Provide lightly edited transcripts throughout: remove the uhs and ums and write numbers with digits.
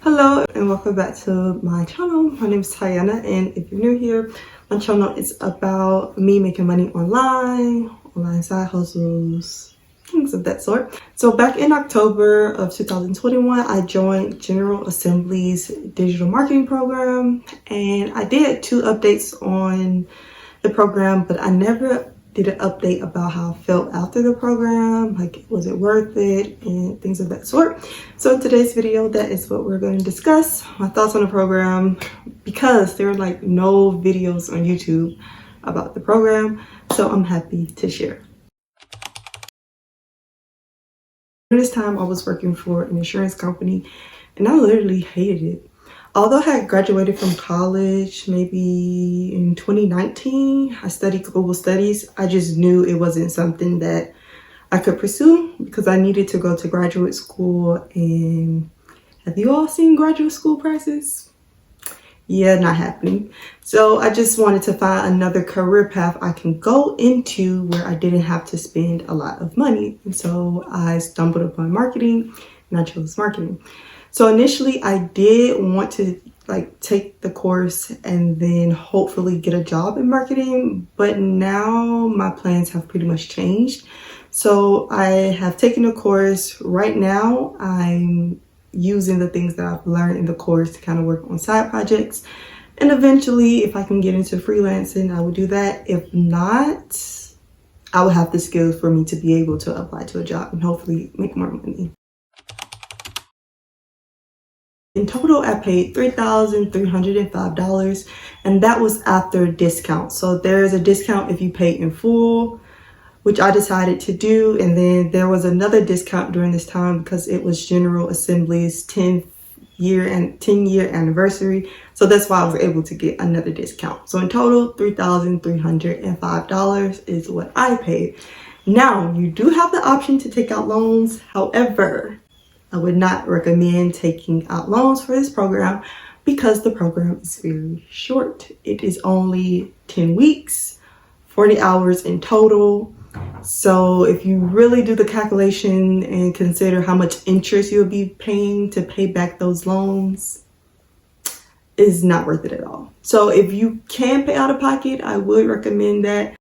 Hello and welcome back to my channel. My name is Tiana, and if you're new here, my channel is about me making money online side hustles, things of that sort. So back in October of 2021, I joined General Assembly's digital marketing program, and I did 2 updates on the program, but I never did an update about how I felt after the program, like was it worth it and things of that sort. So in today's video, that is what we're going to discuss, my thoughts on the program, because there are like no videos on YouTube about the program, so I'm happy to share. During this time I was working for an insurance company and I literally hated it. Although I had graduated from college maybe in 2019, I studied global studies. I just knew it wasn't something that I could pursue because I needed to go to graduate school. And have you all seen graduate school prices? Yeah, not happening. So I just wanted to find another career path I can go into where I didn't have to spend a lot of money. And so I stumbled upon marketing and I chose marketing. So initially I did want to take the course and then hopefully get a job in marketing, but now my plans have pretty much changed. So I have taken a course. Right now I'm using the things that I've learned in the course to kind of work on side projects, and eventually if I can get into freelancing I will do that. If not, I will have the skills for me to be able to apply to a job and hopefully make more money. In total, I paid $3,305, and that was after a discount. So there is a discount if you pay in full, which I decided to do. And then there was another discount during this time because it was General Assembly's 10-year anniversary. So that's why I was able to get another discount. So in total, $3,305 is what I paid. Now, you do have the option to take out loans. However, I would not recommend taking out loans for this program because the program is very short. It is only 10 weeks, 40 hours in total. So if you really do the calculation and consider how much interest you'll be paying to pay back those loans, it's not worth it at all. So if you can pay out of pocket, I would recommend that.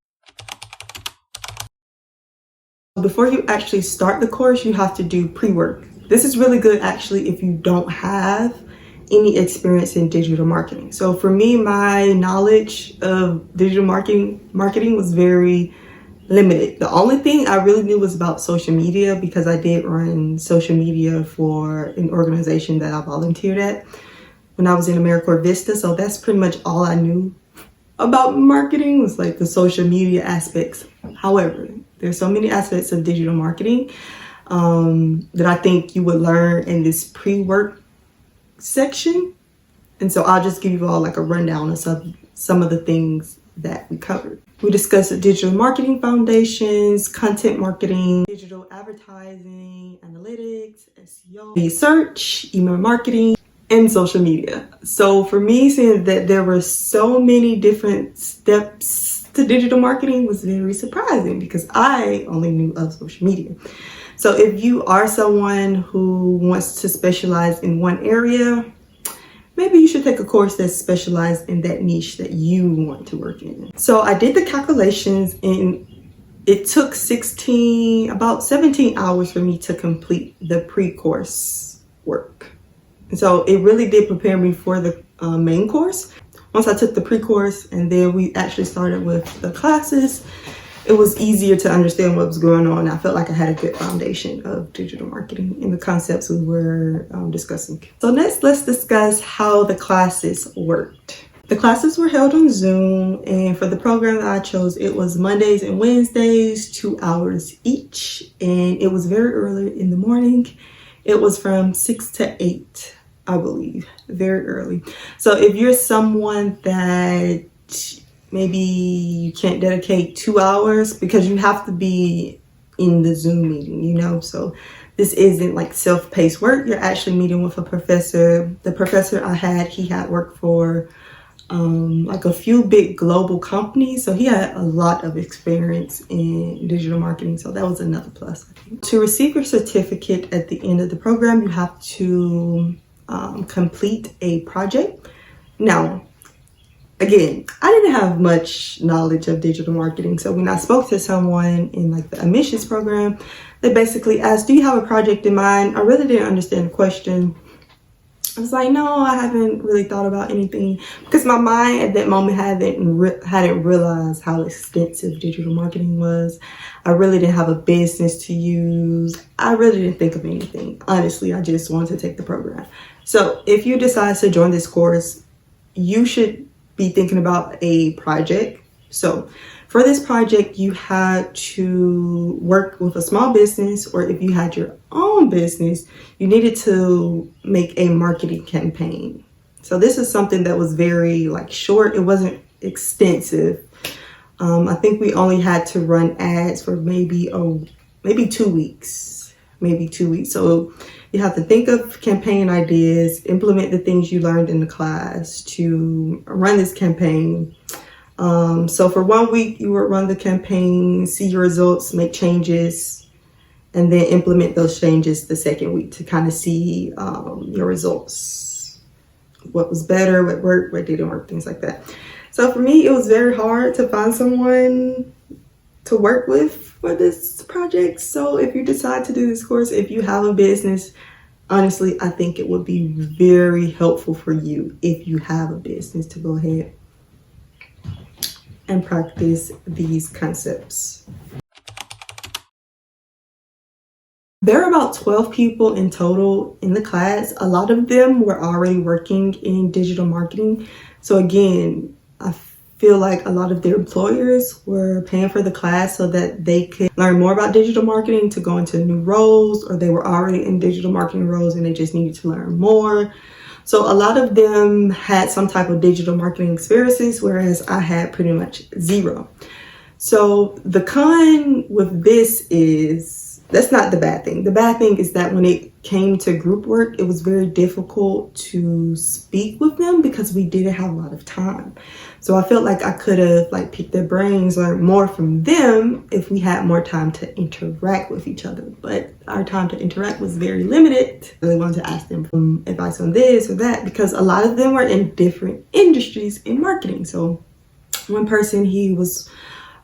Before you actually start the course, you have to do pre-work. This is really good actually if you don't have any experience in digital marketing. So for me, my knowledge of digital marketing was very limited. The only thing I really knew was about social media because I did run social media for an organization that I volunteered at when I was in AmeriCorps Vista. So that's pretty much all I knew about marketing, was like the social media aspects. However, there's so many aspects of digital marketing that I think you would learn in this pre-work section. And so I'll just give you all like a rundown of some of the things that we covered. We discussed the digital marketing foundations, content marketing, digital advertising, analytics, SEO, search, email marketing, and social media. So for me, seeing that there were so many different steps to digital marketing was very surprising because I only knew of social media. So if you are someone who wants to specialize in one area, maybe you should take a course that's specialized in that niche that you want to work in. So I did the calculations and it took about 17 hours for me to complete the pre-course work. And so it really did prepare me for the main course. Once I took the pre-course and then we actually started with the classes, it was easier to understand what was going on. I felt like I had a good foundation of digital marketing and the concepts we were discussing. So next, let's discuss how the classes worked. The classes were held on Zoom, and for the program that I chose, it was Mondays and Wednesdays, 2 hours each, and it was very early in the morning. It was from 6 to 8, I believe, very early. So if you're someone that maybe you can't dedicate 2 hours because you have to be in the Zoom meeting, you know, so this isn't like self-paced work. You're actually meeting with a professor. The professor I had, he had worked for like a few big global companies, so he had a lot of experience in digital marketing, so that was another plus, I think. To receive your certificate at the end of the program, you have to complete a project. Now, again, I didn't have much knowledge of digital marketing. So when I spoke to someone in like the admissions program, they basically asked, do you have a project in mind? I really didn't understand the question. I was like, no, I haven't really thought about anything, because my mind at that moment hadn't realized how extensive digital marketing was. I really didn't have a business to use. I really didn't think of anything. Honestly, I just wanted to take the program. So if you decide to join this course, you should be thinking about a project. So for this project, you had to work with a small business, or if you had your own business, you needed to make a marketing campaign. So this is something that was very like short. It wasn't extensive. I think we only had to run ads for maybe 2 weeks, So you have to think of campaign ideas, implement the things you learned in the class to run this campaign. So for 1 week, you would run the campaign, see your results, make changes, and then implement those changes the second week to kind of see your results. What was better, what worked, what didn't work, things like that. So for me, it was very hard to find someone to work with for this project. So if you decide to do this course, if you have a business, honestly, I think it would be very helpful for you if you have a business to go ahead and practice these concepts. There are about 12 people in total in the class. A lot of them were already working in digital marketing. So again, I feel like a lot of their employers were paying for the class so that they could learn more about digital marketing to go into new roles, or they were already in digital marketing roles and they just needed to learn more. So a lot of them had some type of digital marketing experiences, whereas I had pretty much zero. So the con with this is, that's not the bad thing. The bad thing is that when it came to group work, it was very difficult to speak with them because we didn't have a lot of time. So I felt like I could have like picked their brains, learned more from them if we had more time to interact with each other. But our time to interact was very limited. I really wanted to ask them some advice on this or that, because a lot of them were in different industries in marketing. So one person, he was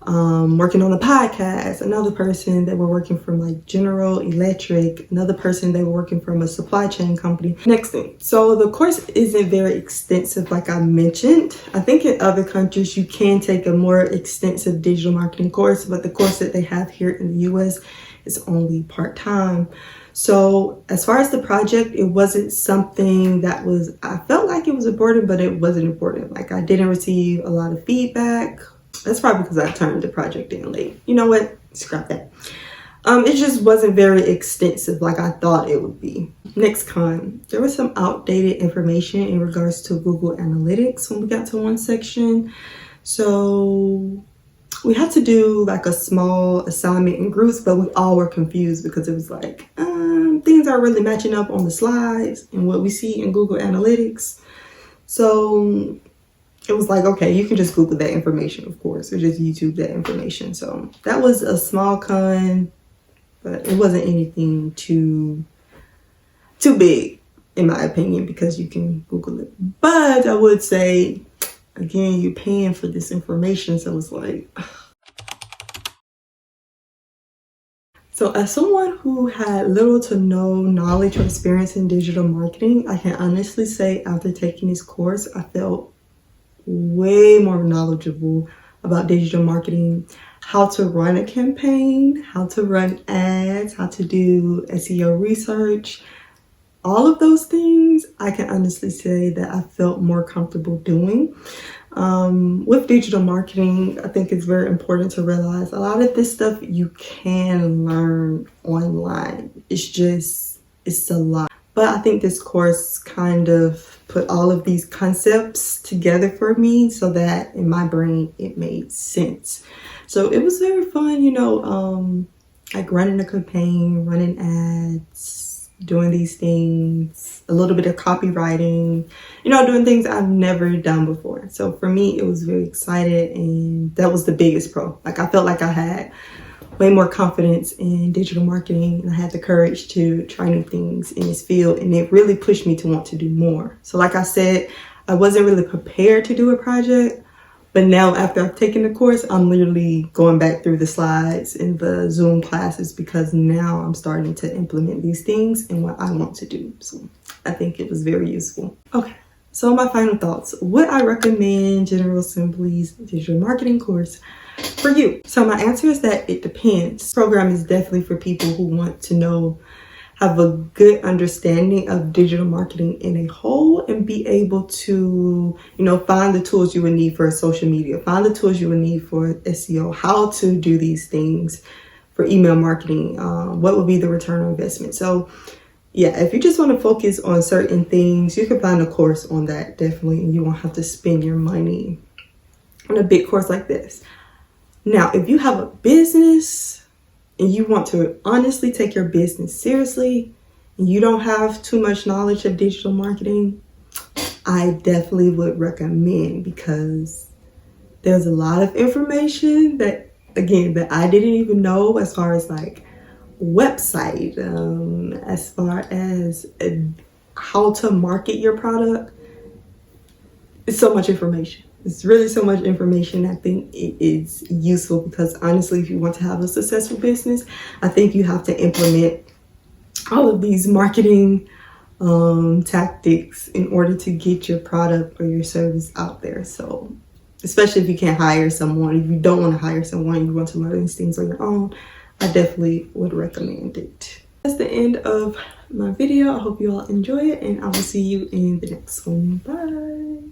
working on a podcast, another person they were working from like General Electric, another person they were working from a supply chain company. Next thing, so the course isn't very extensive like I mentioned. I think in other countries you can take a more extensive digital marketing course, but the course that they have here in the US is only part-time. So as far as the project, it wasn't something that was, I felt like it was important, but it wasn't important. Like I didn't receive a lot of feedback. That's probably because I turned the project in late. You know what? Scrap that. It just wasn't very extensive like I thought it would be. Next con, there was some outdated information in regards to Google Analytics when we got to one section. So we had to do like a small assignment in groups, but we all were confused because it was like, things aren't really matching up on the slides and what we see in Google Analytics. So it was like, okay, you can just Google that information, of course, or just YouTube that information. So that was a small con, but it wasn't anything too big, in my opinion, because you can Google it. But I would say, again, you're paying for this information, so it's like. So as someone who had little to no knowledge or experience in digital marketing, I can honestly say after taking this course, I felt way more knowledgeable about digital marketing, how to run a campaign, how to run ads, how to do SEO research. All of those things, I can honestly say that I felt more comfortable doing. With digital marketing, I think it's very important to realize a lot of this stuff you can learn online. It's a lot. But I think this course kind of put all of these concepts together for me so that in my brain it made sense. So it was very fun, you know, like running a campaign, running ads, doing these things, a little bit of copywriting, you know, doing things I've never done before. So for me, it was very excited, and that was the biggest pro. Like I felt like I had way more confidence in digital marketing, and I had the courage to try new things in this field, and it really pushed me to want to do more. So like I said, I wasn't really prepared to do a project, but now after I've taken the course, I'm literally going back through the slides in the Zoom classes because now I'm starting to implement these things and what I want to do. So I think it was very useful. Okay, so my final thoughts. Would I recommend General Assembly's digital marketing course for you? So my answer is that it depends. This program is definitely for people who want to have a good understanding of digital marketing in a whole and be able to, find the tools you would need for social media, find the tools you would need for SEO, how to do these things for email marketing, what would be the return on investment. So yeah, if you just want to focus on certain things, you can find a course on that, definitely, and you won't have to spend your money on a big course like this. Now, if you have a business and you want to honestly take your business seriously, and you don't have too much knowledge of digital marketing, I definitely would recommend, because there's a lot of information that I didn't even know, as far as like website, as far as how to market your product. It's so much information. It's really so much information. I think it is useful because honestly, if you want to have a successful business, I think you have to implement all of these marketing tactics in order to get your product or your service out there. So especially if you can't hire someone, if you don't want to hire someone, you want to learn these things on your own, I definitely would recommend it. That's the end of my video. I hope you all enjoy it, and I will see you in the next one. Bye.